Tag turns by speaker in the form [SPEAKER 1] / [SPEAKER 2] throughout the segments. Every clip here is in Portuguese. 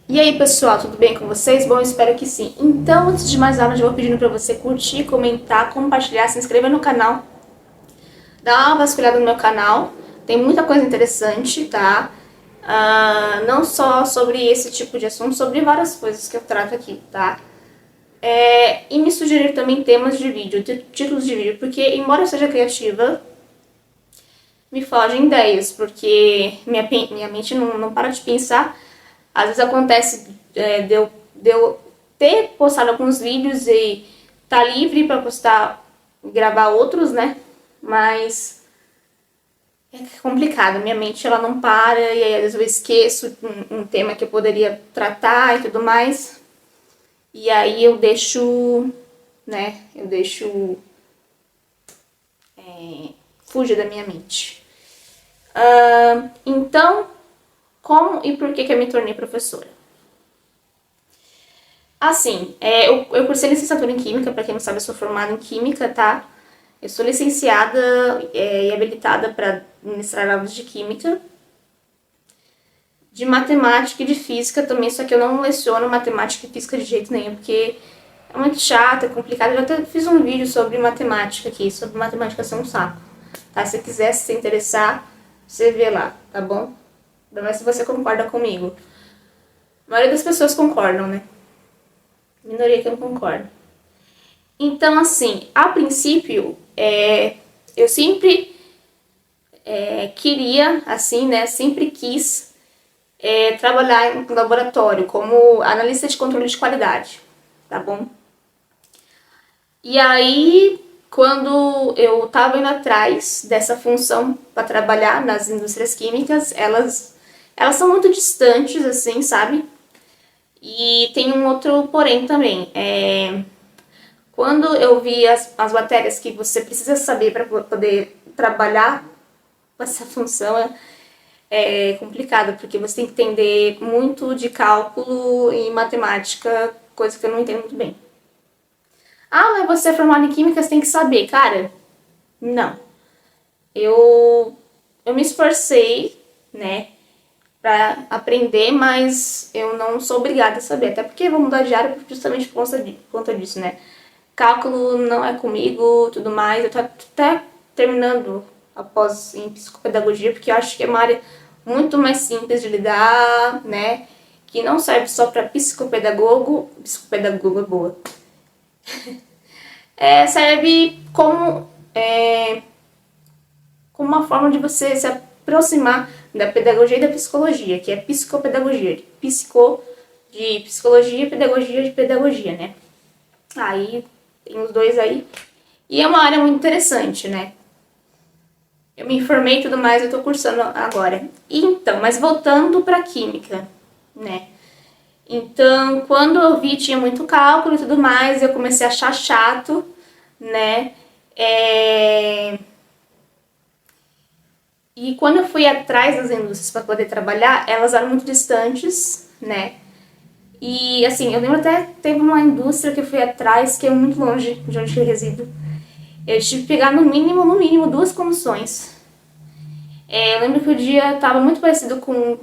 [SPEAKER 1] E aí pessoal, tudo bem com vocês? Bom, espero que sim. Então, antes de mais nada, eu já vou pedindo pra você curtir, comentar, compartilhar, se inscrever no canal, dar uma vasculhada no meu canal. Tem muita coisa interessante, tá? Não só sobre esse tipo de assunto, sobre várias coisas que eu trato aqui, tá? E me sugerir também temas de vídeo, títulos de vídeo, porque embora eu seja criativa, me fogem ideias, porque minha mente não para de pensar. Às vezes acontece de eu ter postado alguns vídeos e tá livre para postar, gravar outros, né? Mas é complicado, minha mente ela não para e aí às vezes eu esqueço um tema que eu poderia tratar e tudo mais. E aí eu deixo, né? Eu deixo fugir da minha mente. Então, como e por que eu me tornei professora? Assim, eu cursei licenciatura em Química, pra quem não sabe, eu sou formada em Química, tá? Eu sou licenciada e habilitada para ministrar aulas de Química, de Matemática e de Física também, só que eu não leciono Matemática e Física de jeito nenhum, porque é muito chato, é complicado. Eu já até fiz um vídeo sobre matemática aqui, sobre matemática ser um saco, tá? Se você quiser se interessar, você vê lá, tá bom? Ainda mais se você concorda comigo. A maioria das pessoas concordam, né? Minoria que não concorda. Então, assim, a princípio, eu sempre queria, assim, né, sempre quis trabalhar em laboratório como analista de controle de qualidade, tá bom? E aí, quando eu tava indo atrás dessa função para trabalhar nas indústrias químicas, elas são muito distantes, assim, sabe? E tem um outro porém também. Quando eu vi as matérias que você precisa saber para poder trabalhar com essa função, é complicado, porque você tem que entender muito de cálculo e matemática, coisa que eu não entendo muito bem. Ah, mas você é formado em química, você tem que saber. Cara, não. Eu me esforcei, né, pra aprender, mas eu não sou obrigada a saber. Até porque eu vou mudar de área justamente por conta disso, né? Cálculo não é comigo, tudo mais. Eu tô até terminando após em psicopedagogia, porque eu acho que é uma área muito mais simples de lidar, né? Que não serve só para psicopedagogo é boa. Serve como uma forma de você se aproximar da pedagogia e da psicologia, que é psicopedagogia, de psicologia e pedagogia de pedagogia, né? Aí tem os dois aí. E é uma área muito interessante, né? Eu me informei e tudo mais, eu tô cursando agora. Então, mas voltando pra química, né? Então, quando eu vi tinha muito cálculo e tudo mais, eu comecei a achar chato, né? E quando eu fui atrás das indústrias para poder trabalhar, elas eram muito distantes, né? E assim, eu lembro até teve uma indústria que eu fui atrás que é muito longe de onde eu resido. Eu tive que pegar no mínimo duas condições. Eu lembro que o dia estava muito parecido com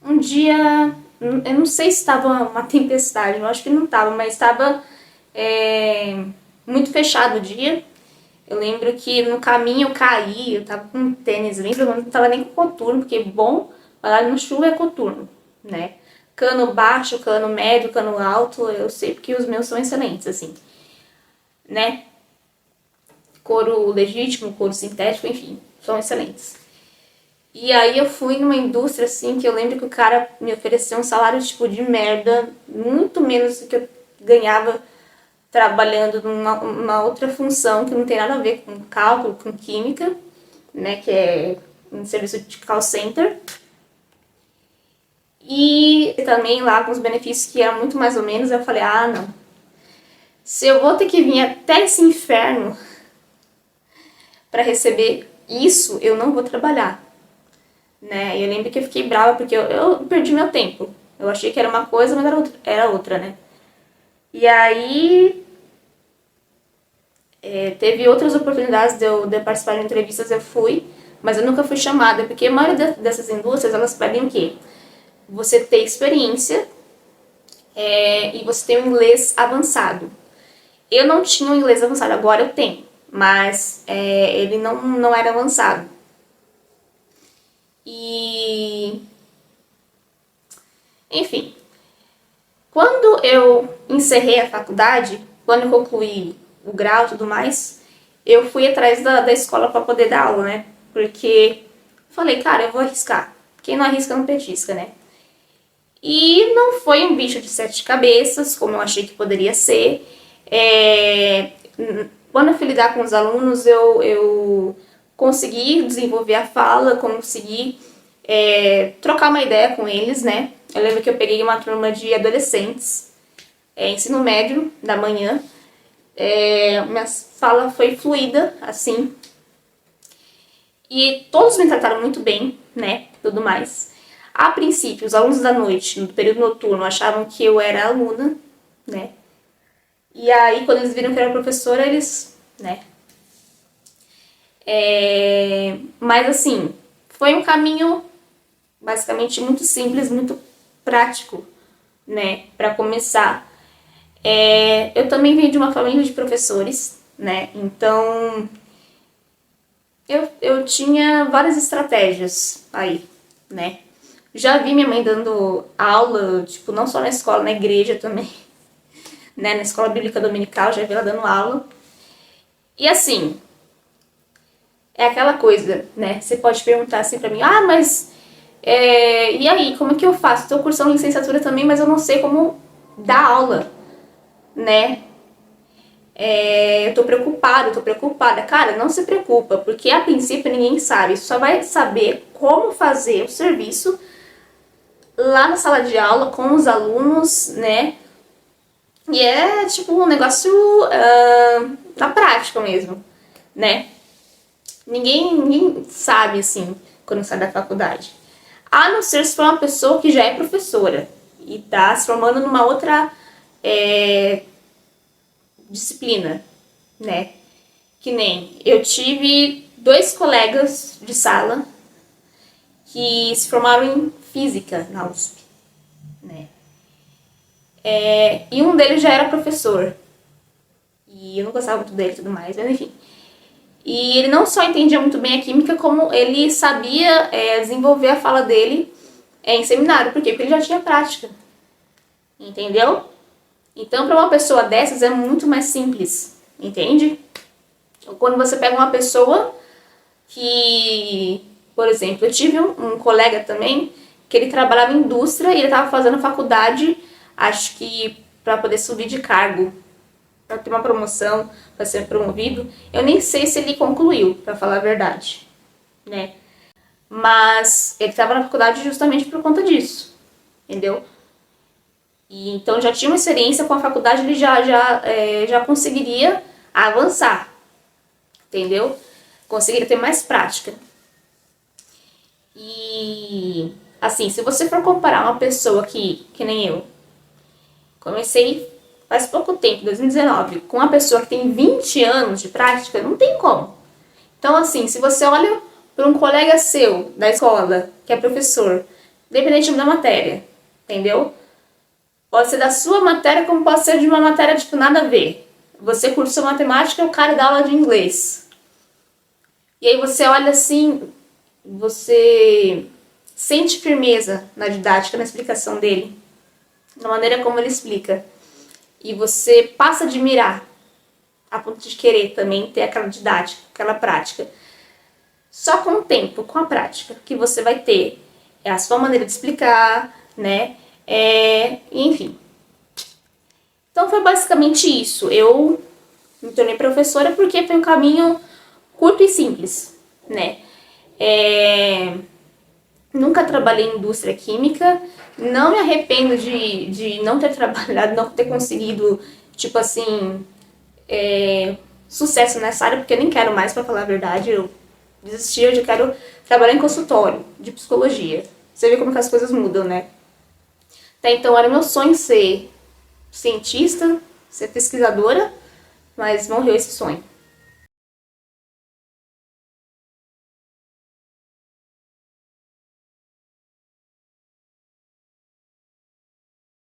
[SPEAKER 1] um dia, eu não sei se estava uma tempestade, eu acho que não estava, mas estava muito fechado o dia. Eu lembro que no caminho eu caí, eu tava com tênis, lembro, eu não tava nem com coturno, porque bom, falar no chuva é coturno, né? Cano baixo, cano médio, cano alto, eu sei porque os meus são excelentes, assim, né? Couro legítimo, couro sintético, enfim, são excelentes. E aí eu fui numa indústria, assim, que eu lembro que o cara me ofereceu um salário, tipo, de merda, muito menos do que eu ganhava trabalhando numa outra função que não tem nada a ver com cálculo, com química, né, que é um serviço de call center. E também lá com os benefícios que eram muito mais ou menos, eu falei, ah, não. Se eu vou ter que vir até esse inferno para receber isso, eu não vou trabalhar, né? E eu lembro que eu fiquei brava porque eu perdi meu tempo. Eu achei que era uma coisa, mas era outra, né? E aí teve outras oportunidades de eu participar de entrevistas, eu fui, mas eu nunca fui chamada, porque a maioria dessas indústrias, elas pedem o quê? Você ter experiência e você ter um inglês avançado. Eu não tinha um inglês avançado, agora eu tenho, mas ele não era avançado. E, enfim, quando eu encerrei a faculdade, quando eu concluí o grau e tudo mais, eu fui atrás da escola para poder dar aula, né? Porque falei, cara, eu vou arriscar. Quem não arrisca não petisca, né? E não foi um bicho de 7 cabeças, como eu achei que poderia ser. Quando eu fui lidar com os alunos, eu consegui desenvolver a fala, consegui trocar uma ideia com eles, né? Eu lembro que eu peguei uma turma de adolescentes, ensino médio, da manhã. Minha fala foi fluida, assim. E todos me trataram muito bem, né? Tudo mais. A princípio, os alunos da noite, no período noturno, achavam que eu era aluna, né? E aí, quando eles viram que eu era professora, eles, né? Mas, assim, foi um caminho basicamente muito simples, muito prático, né? Pra começar. Eu também venho de uma família de professores, né? Então, eu tinha várias estratégias aí, né? Já vi minha mãe dando aula, tipo, não só na escola, na igreja também, né? Na escola bíblica dominical, já vi ela dando aula. E assim, é aquela coisa, né? Você pode perguntar assim pra mim, mas e aí, como é que eu faço? Tô cursando licenciatura também, mas eu não sei como dar aula, né? Eu tô preocupada. Cara, não se preocupa, porque a princípio ninguém sabe. Você só vai saber como fazer o serviço lá na sala de aula com os alunos, né? E é tipo um negócio na prática mesmo, né? Ninguém sabe assim quando sai da faculdade. A não ser se for uma pessoa que já é professora e tá se formando numa outra disciplina, né? Que nem eu tive 2 colegas de sala que se formaram em física na USP, né? E um deles já era professor. E eu não gostava muito dele e tudo mais, mas enfim. E ele não só entendia muito bem a química, como ele sabia desenvolver a fala dele em seminário. Por quê? Porque ele já tinha prática. Entendeu? Então, para uma pessoa dessas é muito mais simples. Entende? Quando você pega uma pessoa que, por exemplo, eu tive um colega também que ele trabalhava em indústria e ele estava fazendo faculdade, acho que para poder subir de cargo, para ter uma promoção, para ser promovido. Eu nem sei se ele concluiu, para falar a verdade, né? Mas ele estava na faculdade justamente por conta disso, entendeu? E então já tinha uma experiência com a faculdade, ele já conseguiria avançar, entendeu? Conseguiria ter mais prática. E assim, se você for comparar uma pessoa que nem eu, comecei faz pouco tempo, 2019, com uma pessoa que tem 20 anos de prática, não tem como. Então, assim, se você olha para um colega seu da escola, que é professor, independente da matéria, entendeu? Pode ser da sua matéria, como pode ser de uma matéria, tipo, nada a ver. Você cursou matemática e o cara dá aula de inglês. E aí você olha assim, você sente firmeza na didática, na explicação dele, na maneira como ele explica. E você passa a admirar, a ponto de querer também ter aquela didática, aquela prática. Só com o tempo, com a prática, que você vai ter a sua maneira de explicar, né? Enfim. Então foi basicamente isso. Eu me tornei professora porque foi um caminho curto e simples, né? Nunca trabalhei em indústria química, não me arrependo de não ter trabalhado, não ter conseguido, tipo assim, sucesso nessa área, porque eu nem quero mais, pra falar a verdade. Eu desisti, eu já quero trabalhar em consultório de psicologia. Você vê como que as coisas mudam, né? Até então era meu sonho ser cientista, ser pesquisadora, mas morreu esse sonho.